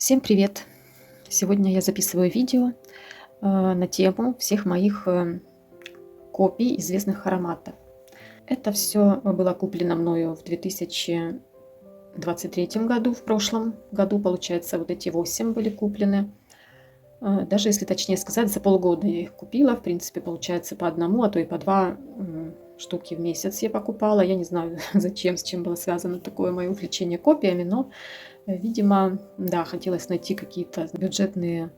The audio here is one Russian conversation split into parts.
Всем привет! Сегодня я записываю видео на тему всех моих копий известных ароматов. Это все было куплено мною в 2023 году, в прошлом году, получается, вот эти 8 были куплены. Даже если точнее сказать, за полгода я их купила. В принципе, получается по одному, а то и по два штуки в месяц я покупала. Я не знаю, зачем, с чем было связано такое мое увлечение копиями, но видимо, да, хотелось найти какие-то бюджетные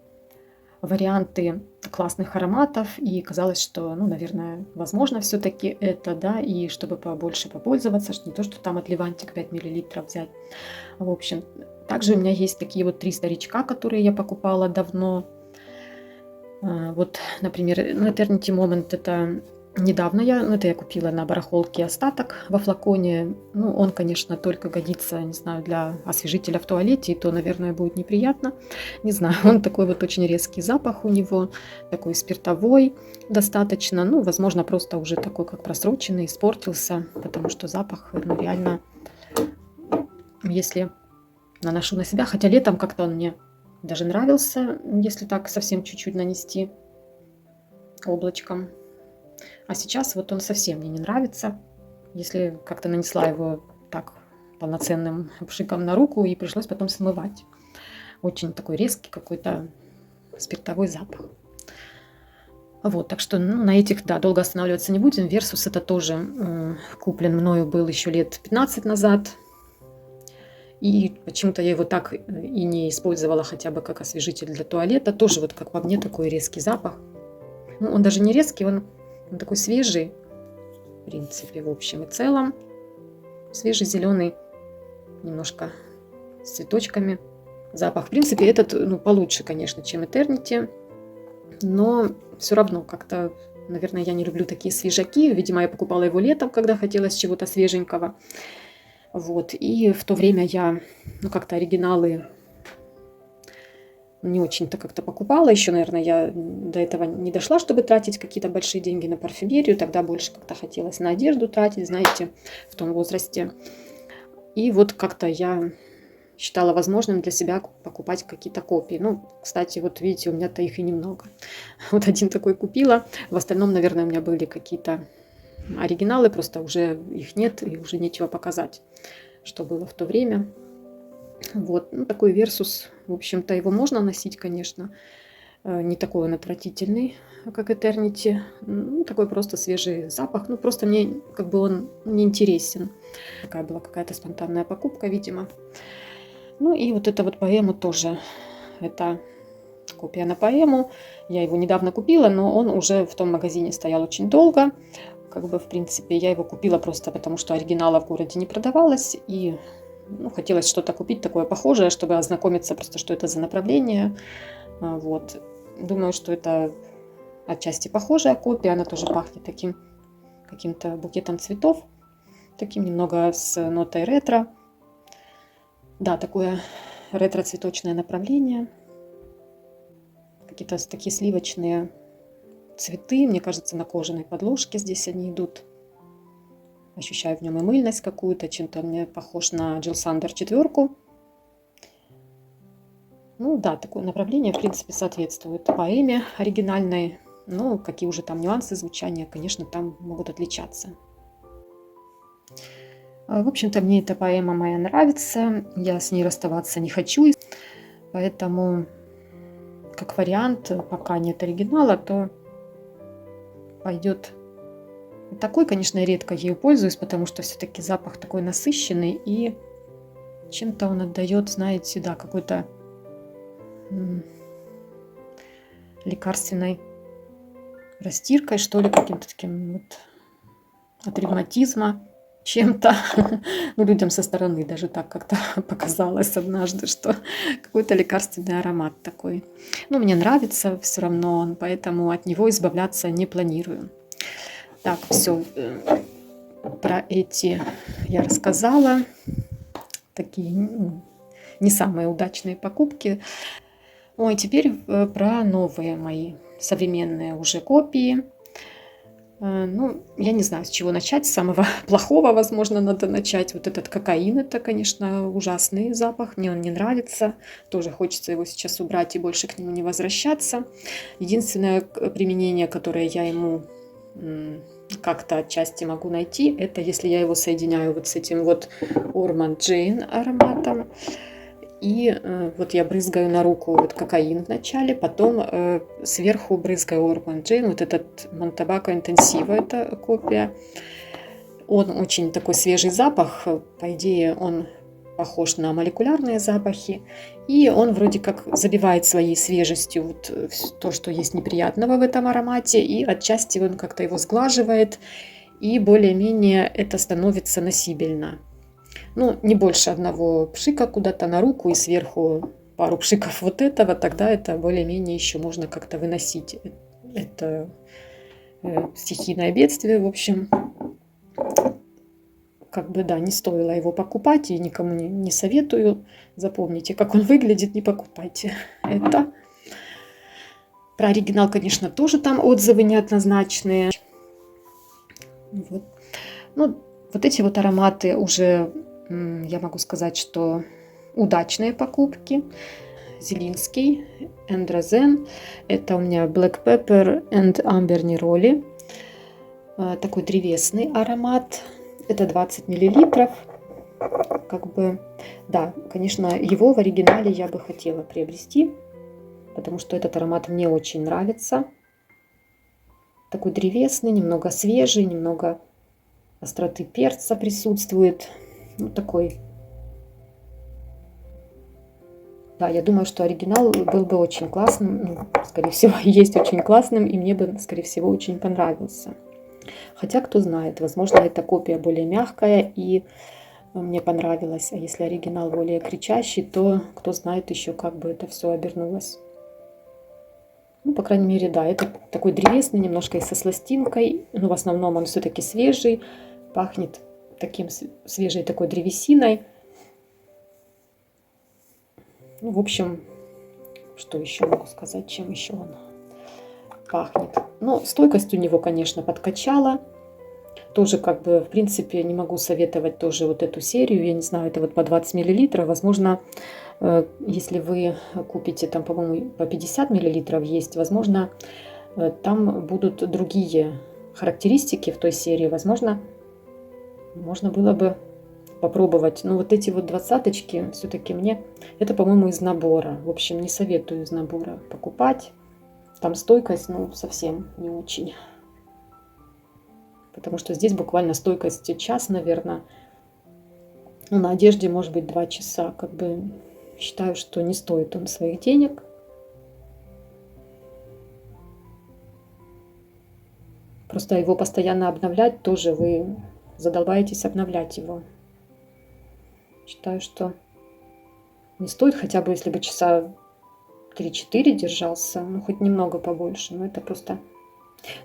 варианты классных ароматов, и казалось, что, ну, наверное, возможно все-таки это, да, и чтобы побольше попользоваться, что не то, что там от Левантик 5 миллилитров взять. В общем, также у меня есть такие вот 3 старичка, которые я покупала давно. Вот, например, Eternity Moment — это недавно это я купила на барахолке остаток во флаконе. Ну, он, конечно, только годится, не знаю, для освежителя в туалете, и то, наверное, будет неприятно. Не знаю, он такой вот очень резкий запах у него, такой спиртовой достаточно. Ну, возможно, просто уже такой, как просроченный, испортился, потому что запах, ну, реально, если наношу на себя, хотя летом как-то он мне даже нравился, если так совсем чуть-чуть нанести облачком. А сейчас вот он совсем мне не нравится. Если как-то нанесла его так полноценным пшиком на руку и пришлось потом смывать. Очень такой резкий какой-то спиртовой запах. Вот, так что, ну, на этих, да, долго останавливаться не будем. Versus это тоже куплен мною был еще лет 15 назад. И почему-то я его так и не использовала хотя бы как освежитель для туалета. Тоже вот как по мне такой резкий запах. Ну, он даже не резкий, он такой свежий, в принципе, в общем и целом. Свежий, зеленый, немножко с цветочками. Запах, в принципе, этот, ну, получше, конечно, чем Eternity. Но все равно как-то, наверное, я не люблю такие свежаки. Видимо, я покупала его летом, когда хотелось чего-то свеженького. Вот. И в то время я, ну, как-то оригиналы не очень-то как-то покупала. Еще, наверное, я до этого не дошла, чтобы тратить какие-то большие деньги на парфюмерию. Тогда больше как-то хотелось на одежду тратить, знаете, в том возрасте. И вот как-то я считала возможным для себя покупать какие-то копии. Ну, кстати, вот видите, у меня-то их и немного. Вот один такой купила. В остальном, наверное, у меня были какие-то оригиналы, просто уже их нет и уже нечего показать, что было в то время. Вот, ну, такой Versus, в общем-то, его можно носить, конечно. Не такой он отвратительный, как Eternity. Ну, такой просто свежий запах. Ну, просто мне как бы он не интересен. Такая была какая-то спонтанная покупка, видимо. Ну, и вот это вот поэму тоже. Это копия на поэму. Я его недавно купила, но он уже в том магазине стоял очень долго. Как бы, в принципе, я его купила просто потому, что оригинала в городе не продавалось. И, ну, хотелось что-то купить такое похожее, чтобы ознакомиться просто, что это за направление. Вот. Думаю, что это отчасти похожая копия. Она тоже пахнет таким каким-то букетом цветов. Таким немного с нотой ретро. Да, такое ретро-цветочное направление. Какие-то такие сливочные цветы. Мне кажется, на кожаной подложке здесь они идут. Ощущаю в нем и мыльность какую-то. Чем-то он мне похож на Jill Sander 4. Ну да, такое направление, в принципе, соответствует поэме оригинальной. Но какие уже там нюансы звучания, конечно, там могут отличаться. В общем-то, мне эта поэма моя нравится. Я с ней расставаться не хочу. Поэтому, как вариант, пока нет оригинала, то пойдет такой. Конечно, я редко ею пользуюсь, потому что все-таки запах такой насыщенный. И чем-то он отдает, знаете, да, какой-то лекарственной растиркой, что ли, каким-то таким вот от ревматизма чем-то. Ну, людям со стороны даже так как-то показалось однажды, что какой-то лекарственный аромат такой. Ну, мне нравится все равно он, поэтому от него избавляться не планирую. Так, все, про эти я рассказала. Такие не самые удачные покупки. Ой, теперь про новые мои современные уже копии. Ну, я не знаю, с чего начать. С самого плохого, возможно, надо начать. Вот этот кокаин, это, конечно, ужасный запах. Мне он не нравится. Тоже хочется его сейчас убрать и больше к нему не возвращаться. Единственное применение, которое я ему как-то отчасти могу найти, это если я его соединяю вот с этим вот Ormond Jane ароматом. И вот я брызгаю на руку вот кокаин вначале, потом сверху брызгаю Ormond Jane, вот этот Montabaco Intensivo, это копия. Он очень такой свежий запах, по идее он похож на молекулярные запахи, и он вроде как забивает своей свежестью вот то, что есть неприятного в этом аромате, и отчасти он как-то его сглаживает, и более-менее это становится носибельно. Ну, не больше одного пшика куда-то на руку и сверху пару пшиков вот этого, тогда это более-менее еще можно как-то выносить. Это стихийное бедствие, в общем. Как бы, да, не стоило его покупать и никому не советую. Запомните, как он выглядит, не покупайте это. Про оригинал, конечно, тоже там отзывы неоднозначные. Вот. Ну, вот эти вот ароматы уже, я могу сказать, что удачные покупки. Зелинский, Androzen. Это у меня Black Pepper and Amber Neroli. Такой древесный аромат. Это 20 миллилитров. Как бы, да, конечно, его в оригинале я бы хотела приобрести, потому что этот аромат мне очень нравится. Такой древесный, немного свежий, немного остроты перца присутствует. Ну, такой. Да, я думаю, что оригинал был бы очень классным. Ну, скорее всего, есть очень классным, и мне бы, скорее всего, очень понравился. Хотя, кто знает, возможно, эта копия более мягкая и мне понравилась. А если оригинал более кричащий, то кто знает еще, как бы это все обернулось. Ну, по крайней мере, да, это такой древесный, немножко и со сластинкой. Но в основном он все-таки свежий, пахнет таким свежей такой древесиной. Ну, в общем, что еще могу сказать, чем еще он пахнет. Но стойкость у него, конечно, подкачала. Тоже, как бы, в принципе, не могу советовать тоже вот эту серию. Я не знаю, это вот по 20 миллилитров. Возможно, если вы купите там, по-моему, по 50 миллилитров есть, возможно, там будут другие характеристики в той серии. Возможно, можно было бы попробовать. Но вот эти вот двадцаточки, все-таки мне, это, по-моему, из набора. В общем, не советую из набора покупать. Там стойкость, ну, совсем не очень. Потому что здесь буквально стойкость час, наверное. Ну, на одежде может быть 2 часа. Как бы считаю, что не стоит он своих денег. Просто его постоянно обновлять тоже вы задолбаетесь обновлять его. Считаю, что не стоит, хотя бы если бы часа 3-4 держался, ну хоть немного побольше, но это просто...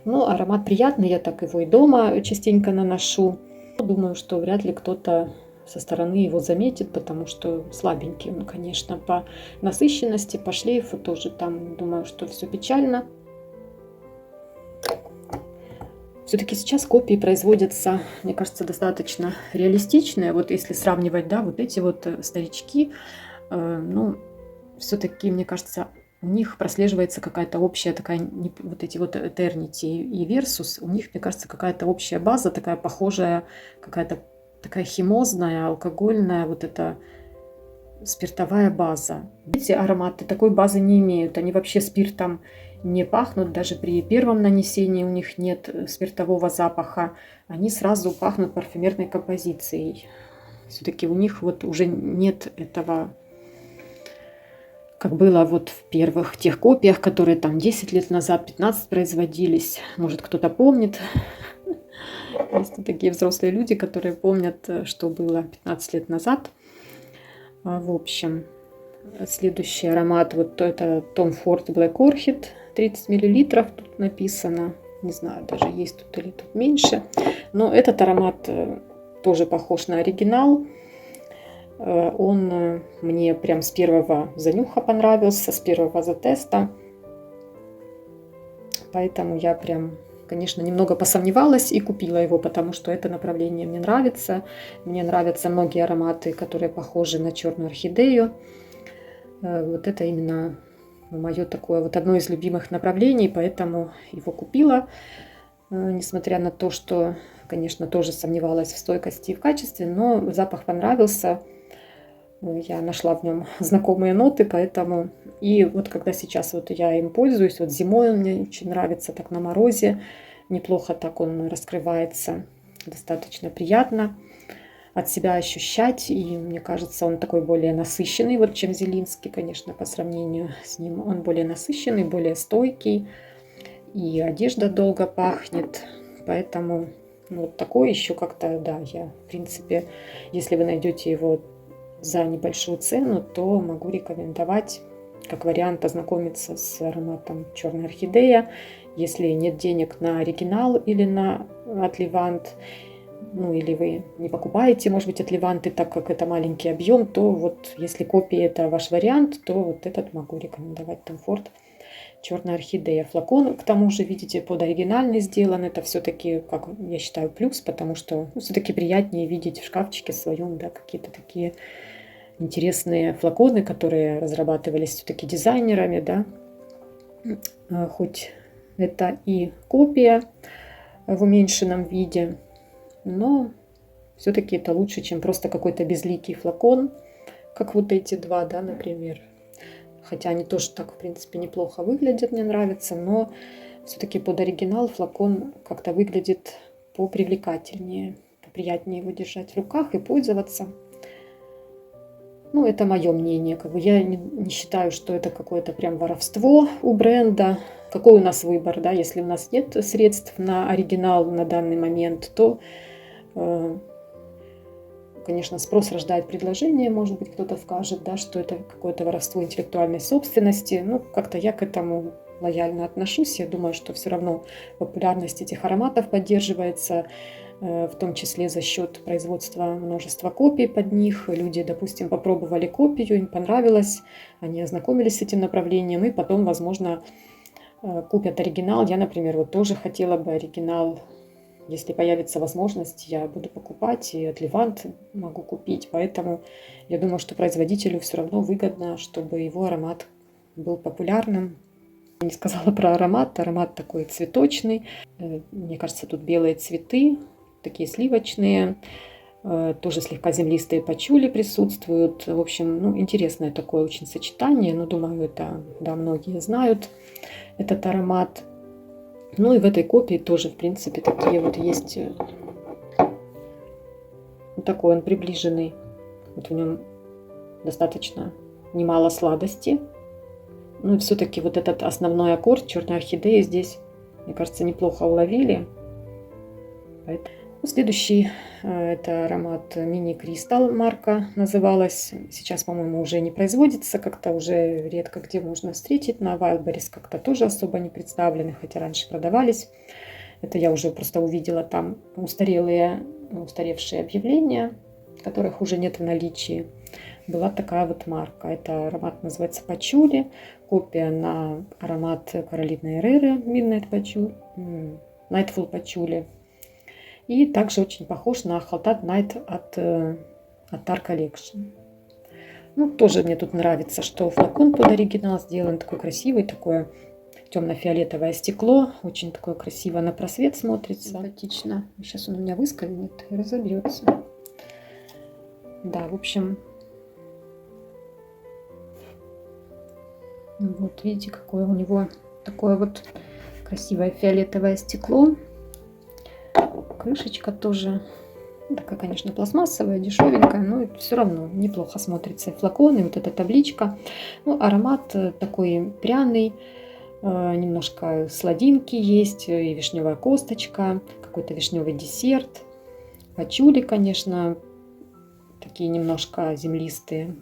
Ну, аромат приятный, я так его и дома частенько наношу. Думаю, что вряд ли кто-то со стороны его заметит, потому что слабенький он, конечно, по насыщенности, по шлейфу тоже там, думаю, что все печально. Все-таки сейчас копии производятся, мне кажется, достаточно реалистичные. Вот если сравнивать, да, вот эти вот старички, ну, все-таки, мне кажется, у них прослеживается какая-то общая такая, вот эти вот Eternity и Versus, у них, мне кажется, какая-то общая база, такая похожая, какая-то такая химозная, алкогольная, вот эта спиртовая база. Эти ароматы такой базы не имеют, они вообще спиртом не пахнут, даже при первом нанесении у них нет спиртового запаха, они сразу пахнут парфюмерной композицией. Все-таки у них вот уже нет этого, как было вот в первых тех копиях, которые там 10 лет назад, 15 производились. Может, кто-то помнит. Есть такие взрослые люди, которые помнят, что было 15 лет назад. В общем, следующий аромат, вот это Tom Ford Black Orchid, 30 мл тут написано. Не знаю, даже есть тут или тут меньше. Но этот аромат тоже похож на оригинал. Он мне прям с первого занюха понравился, с первого затеста. Поэтому я прям конечно, немного посомневалась и купила его, потому что это направление мне нравится. Мне нравятся многие ароматы, которые похожи на черную орхидею. Вот это именно мое такое вот одно из любимых направлений, поэтому его купила. Несмотря на то, что, конечно, тоже сомневалась в стойкости и в качестве, но запах понравился. Я нашла в нем знакомые ноты, поэтому... И вот когда сейчас вот я им пользуюсь, вот зимой он мне очень нравится, так на морозе, неплохо так он раскрывается, достаточно приятно от себя ощущать, и мне кажется, он такой более насыщенный, вот чем Зелинский, конечно, по сравнению с ним. Он более насыщенный, более стойкий, и одежда долго пахнет, поэтому вот такой еще как-то, да, я, в принципе, если вы найдете его за небольшую цену, то могу рекомендовать как вариант ознакомиться с ароматом черная орхидея. Если нет денег на оригинал или на от Левант, ну или вы не покупаете, может быть, от Леванты, так как это маленький объем, то вот если копия это ваш вариант, то вот этот могу рекомендовать, Tom Ford черная орхидея. Флакон, к тому же, видите, под оригинальный сделан. Это все-таки, как я считаю, плюс, потому что все-таки приятнее видеть в шкафчике своем, да, какие-то такие интересные флаконы, которые разрабатывались все-таки дизайнерами, да. Хоть это и копия в уменьшенном виде, но все-таки это лучше, чем просто какой-то безликий флакон, как вот эти два, да, например. Хотя они тоже так, в принципе, неплохо выглядят, мне нравится, но все-таки под оригинал флакон как-то выглядит попривлекательнее, поприятнее его держать в руках и пользоваться. Ну, это мое мнение. Как бы я не считаю, что это какое-то прям воровство у бренда. Какой у нас выбор, да? Если у нас нет средств на оригинал на данный момент, то, конечно, спрос рождает предложение. Может быть, кто-то скажет, да, что это какое-то воровство интеллектуальной собственности. Ну, как-то я к этому лояльно отношусь. Я думаю, что все равно популярность этих ароматов поддерживается, в том числе за счет производства множества копий под них. Люди, допустим, попробовали копию, им понравилось, они ознакомились с этим направлением, и потом, возможно, купят оригинал. Я, например, вот тоже хотела бы оригинал. Если появится возможность, я буду покупать, и от Левант могу купить. Поэтому я думаю, что производителю все равно выгодно, чтобы его аромат был популярным. Я не сказала про аромат. Аромат такой цветочный. Мне кажется, тут белые цветы, такие сливочные, тоже слегка землистые пачули присутствуют. В общем, ну, интересное такое очень сочетание. Но думаю, это, да, многие знают этот аромат. Ну и в этой копии тоже, в принципе, такие вот есть. Вот такой он приближенный. Вот в нем достаточно немало сладости. Ну и все-таки вот этот основной аккорд черной орхидеи здесь, мне кажется, неплохо уловили. Следующий это аромат Mini Crystal, марка называлась. Сейчас, по-моему, уже не производится, как-то уже редко где можно встретить. На Wildberries как-то тоже особо не представлены, хотя раньше продавались. Это я уже просто увидела там устаревшие объявления, которых уже нет в наличии. Была такая вот марка. Это аромат называется Пачули. Копия на аромат Каролины Эрреры Midnight Patchouli, Nightfall Patchouli. И также очень похож на Haltat Night от Tar Collection. Ну, тоже мне тут нравится, что флакон под оригинал сделан такой красивый, такое темно-фиолетовое стекло. Очень такое красиво на просвет смотрится. Симпатично. Сейчас он у меня выскользнет и разобьется. Да, в общем, вот видите, какое у него такое вот красивое фиолетовое стекло. Крышечка тоже такая, конечно, пластмассовая, дешевенькая, но все равно неплохо смотрится. Флакон и вот эта табличка. Ну, аромат такой пряный, немножко сладинки есть, и вишневая косточка, какой-то вишневый десерт. Пачули, конечно, такие немножко землистые.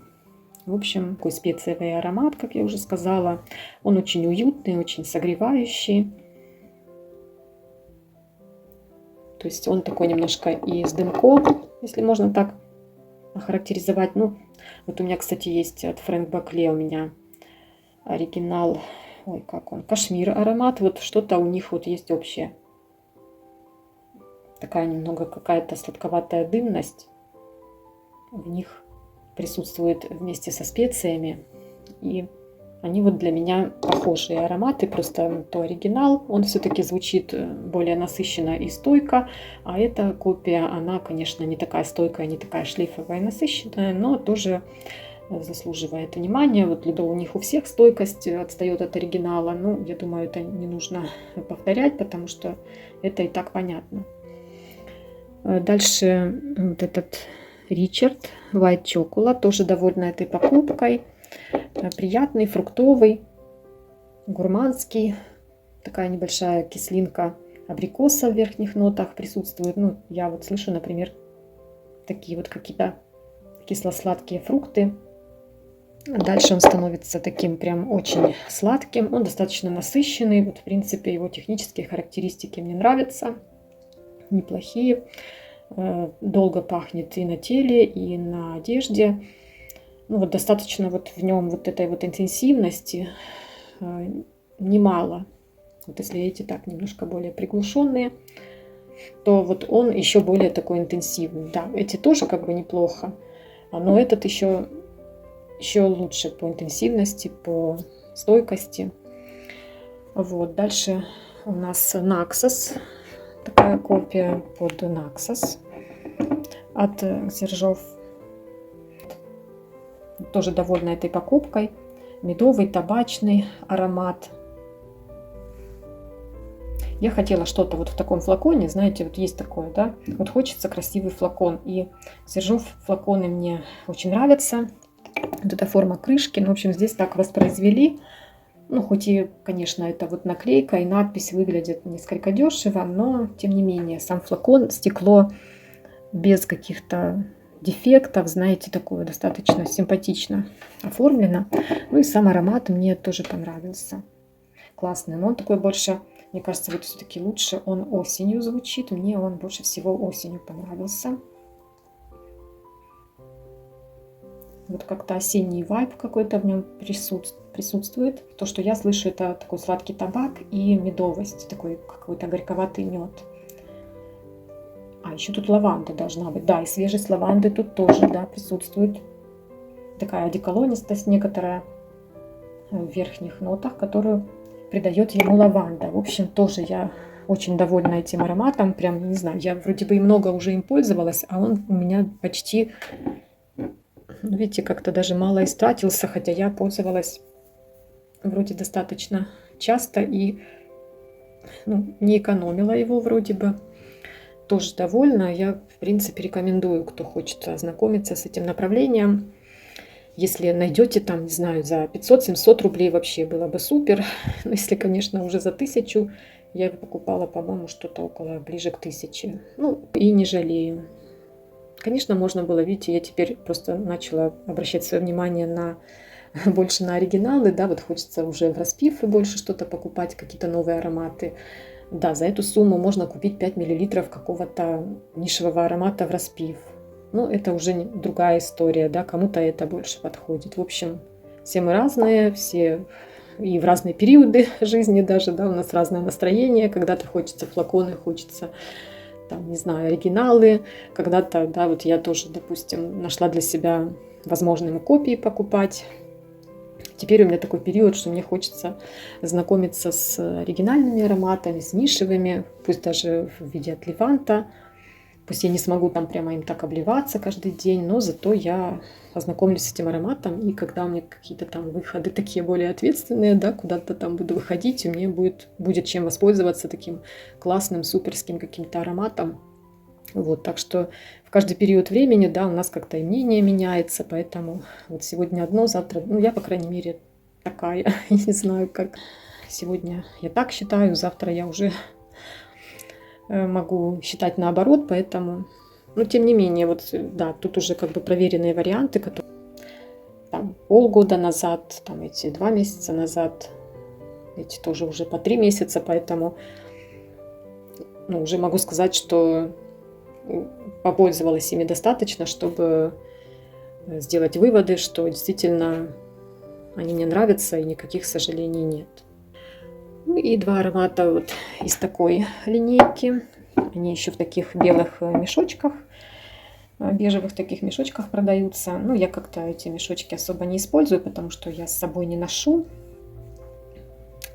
В общем, такой специевый аромат, как я уже сказала. Он очень уютный, очень согревающий. То есть он такой немножко и с дымком, если можно так охарактеризовать. Ну, вот у меня, кстати, есть от Фрэнк Бакле у меня оригинал. Ой, как он? Кашмир аромат. Вот что-то у них вот есть общее. такая немного какая-то сладковатая дымность в них присутствует вместе со специями. И они вот для меня похожие ароматы, просто то оригинал, он все-таки звучит более насыщенно и стойко, а эта копия, она, конечно, не такая стойкая, не такая шлейфовая и насыщенная, но тоже заслуживает внимания. Вот у них у всех стойкость отстает от оригинала. Ну, я думаю, это не нужно повторять, потому что это и так понятно. Дальше вот этот Ричард White Chocolate, тоже довольна этой покупкой. Приятный, фруктовый, гурманский. Такая небольшая кислинка абрикоса в верхних нотах присутствует. Ну, я вот слышу, например, такие вот какие-то кисло-сладкие фрукты. Дальше он становится таким прям очень сладким. Он достаточно насыщенный. Вот, в принципе, его технические характеристики мне нравятся. Неплохие. Долго пахнет и на теле, и на одежде. Ну, вот достаточно вот в нем вот этой вот интенсивности немало. Вот если эти так немножко более приглушенные, то вот он еще более такой интенсивный. Да, эти тоже как бы неплохо, но этот еще лучше по интенсивности, по стойкости. Вот, дальше у нас Naxos. Такая копия под Naxos от Xerjoff. Тоже довольна этой покупкой. Медовый, табачный аромат. Я хотела что-то вот в таком флаконе, знаете, вот есть такое, да, вот хочется красивый флакон. И Xerjoff флаконы мне очень нравятся. Вот эта форма крышки, ну, в общем, здесь так воспроизвели. Ну, хоть и, конечно, это вот наклейка и надпись выглядит несколько дешево, но, тем не менее, сам флакон, стекло без каких-то дефектов, знаете, такое достаточно симпатично оформлено. Ну и сам аромат мне тоже понравился. Классный, но он такой больше, мне кажется, вот все-таки лучше он осенью звучит. Мне он больше всего осенью понравился. Вот как-то осенний вайб какой-то в нем присутствует. То, что я слышу, это такой сладкий табак и медовость, такой какой-то горьковатый мед. А еще тут лаванда должна быть. Да, и свежесть лаванды тут тоже, да, присутствует. Такая одеколонистость некоторая в верхних нотах, которую придает ему лаванда. В общем, тоже я очень довольна этим ароматом. Прям, не знаю, я вроде бы и много уже им пользовалась, а он у меня почти... Видите, как-то даже мало истратился, хотя я пользовалась вроде достаточно часто и не экономила его вроде бы. Тоже довольна. Я, в принципе, рекомендую, кто хочет ознакомиться с этим направлением. Если найдете там, не знаю, за 500-700 рублей вообще было бы супер. Но если, конечно, уже за 1000, я его покупала, по-моему, что-то около ближе к 1000. Ну, и не жалею. Конечно, можно было, видите, я теперь просто начала обращать свое внимание больше на оригиналы, да, вот хочется уже в распив и больше что-то покупать, какие-то новые ароматы. Да, за эту сумму можно купить 5 мл какого-то нишевого аромата в распив. Но это уже другая история, да, кому-то это больше подходит. В общем, все мы разные, все и в разные периоды жизни даже, да, у нас разное настроение, когда-то хочется флаконы, хочется... там, не знаю, оригиналы. Когда-то, да, вот я тоже, допустим, нашла для себя возможным копии покупать. Теперь у меня такой период, что мне хочется знакомиться с оригинальными ароматами, с нишевыми, пусть даже в виде от Леванта. Пусть я не смогу там прямо им так обливаться каждый день, но зато я ознакомлюсь с этим ароматом, и когда у меня какие-то там выходы такие более ответственные, да, куда-то там буду выходить, у меня будет чем воспользоваться таким классным, суперским каким-то ароматом. Вот, так что в каждый период времени, да, у нас как-то и мнение меняется, поэтому вот сегодня одно, завтра, ну, я, по крайней мере, такая, я не знаю, как сегодня я так считаю, завтра я уже могу считать наоборот, поэтому, но тем не менее, вот, да, тут уже как бы проверенные варианты, которые там полгода назад, там эти 2 месяца назад, эти тоже уже по 3 месяца, поэтому, ну, уже могу сказать, что попользовалась ими достаточно, чтобы сделать выводы, что действительно они мне нравятся и никаких сожалений нет. Ну и 2 аромата вот из такой линейки. Они еще в таких белых мешочках, бежевых таких мешочках продаются. Ну, я как-то эти мешочки особо не использую, потому что я с собой не ношу.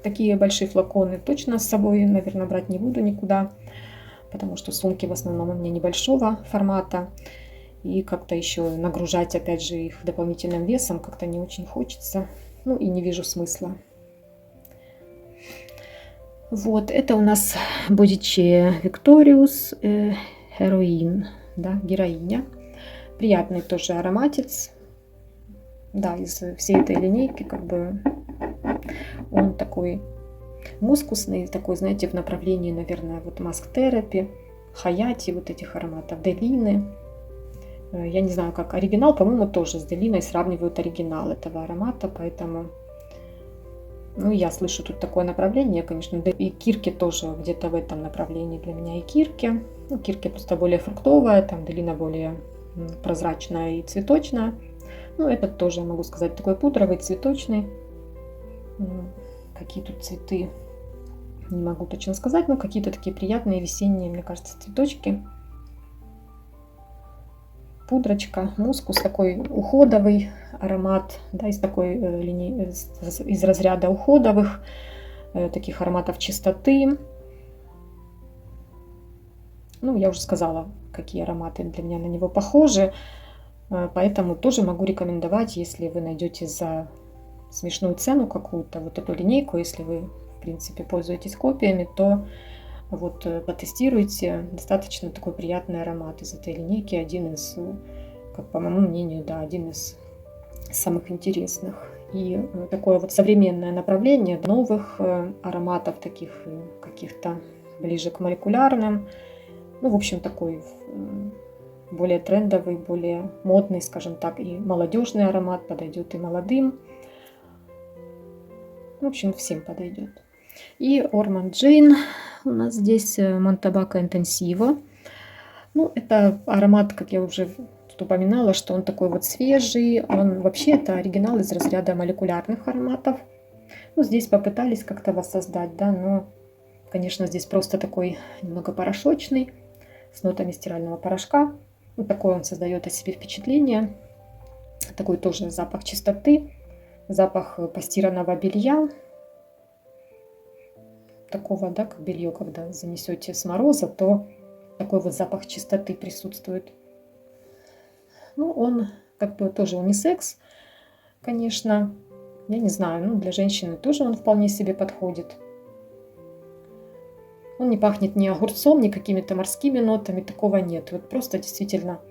Такие большие флаконы точно с собой, наверное, брать не буду никуда, потому что сумки в основном у меня небольшого формата. И как-то еще нагружать, опять же, их дополнительным весом как-то не очень хочется. Ну, и не вижу смысла. Вот, это у нас Бодичи Викториус Heroin, да, героиня. Приятный тоже ароматец. Да, из всей этой линейки, как бы, он такой мускусный, такой, знаете, в направлении, наверное, вот Mask Therapy, Хаяти, вот этих ароматов, Делины. Я не знаю, как оригинал, по-моему, тоже с Делиной сравнивают оригинал этого аромата, поэтому... Ну, я слышу тут такое направление, конечно, да и Кирки тоже где-то в этом направлении для меня и Кирки. Ну, Кирки просто более фруктовая, там Делина более прозрачная и цветочная. Ну, этот тоже, могу сказать, такой пудровый, цветочный. Какие тут цветы, не могу точно сказать, но какие-то такие приятные весенние, мне кажется, цветочки. Пудрочка, мускус такой уходовый аромат, да, из такой линии, из разряда уходовых, таких ароматов чистоты. Ну, я уже сказала, какие ароматы для меня на него похожи, поэтому тоже могу рекомендовать, если вы найдете за смешную цену какую-то вот эту линейку, если вы, в принципе, пользуетесь копиями, то вот потестируйте. Достаточно такой приятный аромат из этой линейки. Один из, как по моему мнению, да, один из самых интересных. И такое вот современное направление новых ароматов, таких каких-то ближе к молекулярным. Ну, в общем, такой более трендовый, более модный, скажем так, и молодежный аромат подойдет и молодым. В общем, всем подойдет. И Ormond Jane у нас здесь Montabacco Intensivo. Ну, это аромат, как я уже тут упоминала, что он такой вот свежий. Он вообще это оригинал из разряда молекулярных ароматов. Ну, здесь попытались как-то воссоздать, да, но, конечно, здесь просто такой немного порошочный, с нотами стирального порошка. Вот такой он создает о себе впечатление. Такой тоже запах чистоты, запах постиранного белья. Такого, да, как белье, когда занесете с мороза, то такой вот запах чистоты присутствует. Ну, он как бы тоже унисекс, конечно. Я не знаю, ну, для женщины тоже он вполне себе подходит. Он не пахнет ни огурцом, ни какими-то морскими нотами, такого нет. Вот просто действительно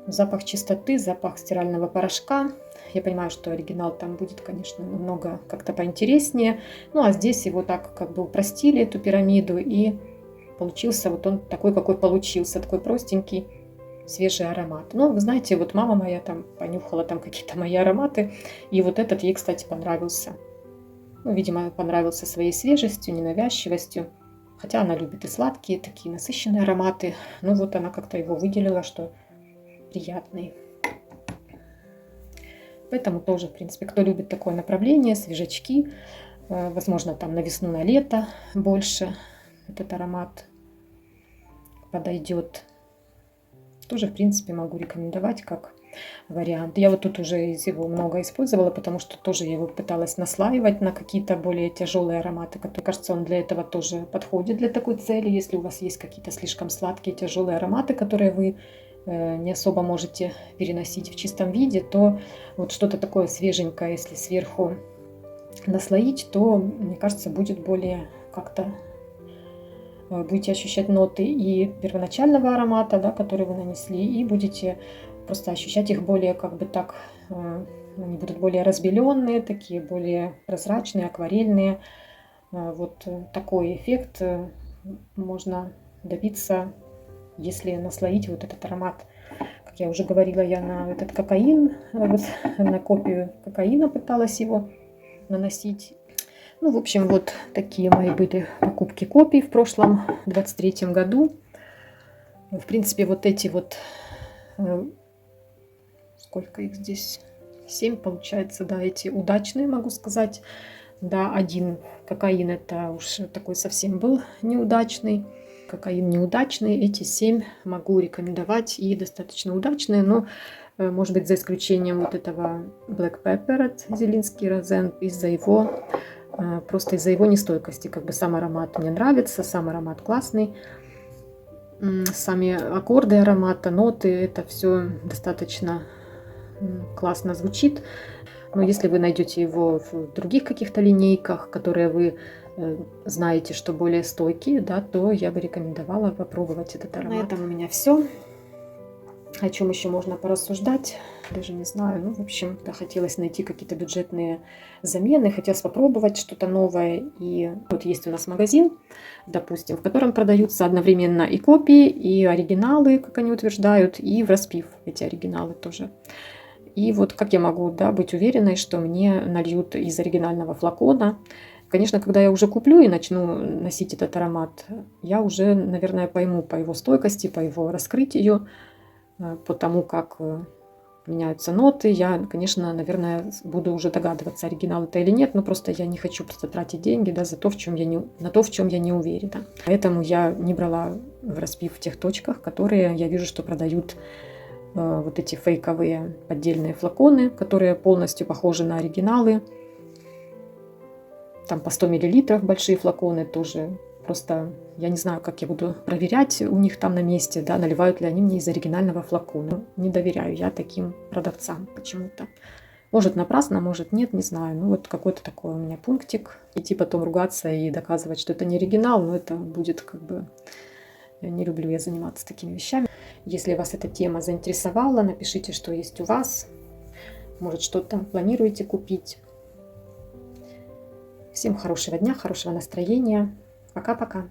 запах чистоты, запах стирального порошка. Я понимаю, что оригинал там будет, конечно, намного как-то поинтереснее. Ну, а здесь его так как бы упростили, эту пирамиду, и получился вот он такой, какой получился. Такой простенький, свежий аромат. Ну, вы знаете, вот мама моя там понюхала там какие-то мои ароматы, и вот этот ей, кстати, понравился. Ну, видимо, понравился своей свежестью, ненавязчивостью. Хотя она любит и сладкие, такие насыщенные ароматы. Ну, вот она как-то его выделила, что приятный. Поэтому тоже, в принципе, кто любит такое направление, свежачки, возможно, там на весну, на лето больше этот аромат подойдет. Тоже, в принципе, могу рекомендовать как вариант. Я вот тут уже его много использовала, потому что тоже я его пыталась наслаивать на какие-то более тяжелые ароматы, которые, кажется, он для этого тоже подходит, для такой цели. Если у вас есть какие-то слишком сладкие, тяжелые ароматы, которые вы не особо можете переносить в чистом виде, то вот что-то такое свеженькое, если сверху наслоить, то, мне кажется, будет более как-то... Будете ощущать ноты и первоначального аромата, да, который вы нанесли, и будете просто ощущать их более как бы так, они будут более разбеленные, такие более прозрачные, акварельные. Вот такой эффект можно добиться, если наслоить вот этот аромат. Как я уже говорила, я на этот кокаин, вот, на копию кокаина пыталась его наносить. Ну, в общем, вот такие мои были покупки копий в прошлом, 23-м году. В принципе, вот эти вот, сколько их здесь, 7 получается, да, эти удачные, могу сказать. Да, один кокаин, это уж такой совсем был неудачный. кокаин неудачный. Эти 7 могу рекомендовать и достаточно удачные, но, может быть, за исключением вот этого Black Pepper от Зелинский Розен, просто из-за его нестойкости. Как бы сам аромат мне нравится, сам аромат классный. Сами аккорды аромата, ноты, это все достаточно классно звучит. Но если вы найдете его в других каких-то линейках, которые вы знаете, что более стойкие, да, то я бы рекомендовала попробовать этот аромат. На этом у меня все. О чем еще можно порассуждать? Даже не знаю. Ну, в общем, хотелось найти какие-то бюджетные замены, хотелось попробовать что-то новое. И вот есть у нас магазин, допустим, в котором продаются одновременно и копии, и оригиналы, как они утверждают, и в распив эти оригиналы тоже. И вот как я могу, да, быть уверенной, что мне нальют из оригинального флакона. Конечно, когда я уже куплю и начну носить этот аромат, я уже, наверное, пойму по его стойкости, по его раскрытию, по тому, как меняются ноты. Я, конечно, наверное, буду уже догадываться, оригинал это или нет, но просто я не хочу просто тратить деньги, да, на то, в чем я не уверена. Поэтому я не брала в распив в тех точках, которые я вижу, что продают вот эти фейковые поддельные флаконы, которые полностью похожи на оригиналы. Там по 100 мл большие флаконы тоже. Просто я не знаю, как я буду проверять у них там на месте, да, наливают ли они мне из оригинального флакона. Не доверяю я таким продавцам почему-то. Может напрасно, может нет, не знаю. Ну вот какой-то такой у меня пунктик. Идти потом ругаться и доказывать, что это не оригинал, но это будет как бы... Не люблю я заниматься такими вещами. Если вас эта тема заинтересовала, напишите, что есть у вас. Может, что-то планируете купить. Всем хорошего дня, хорошего настроения. Пока-пока.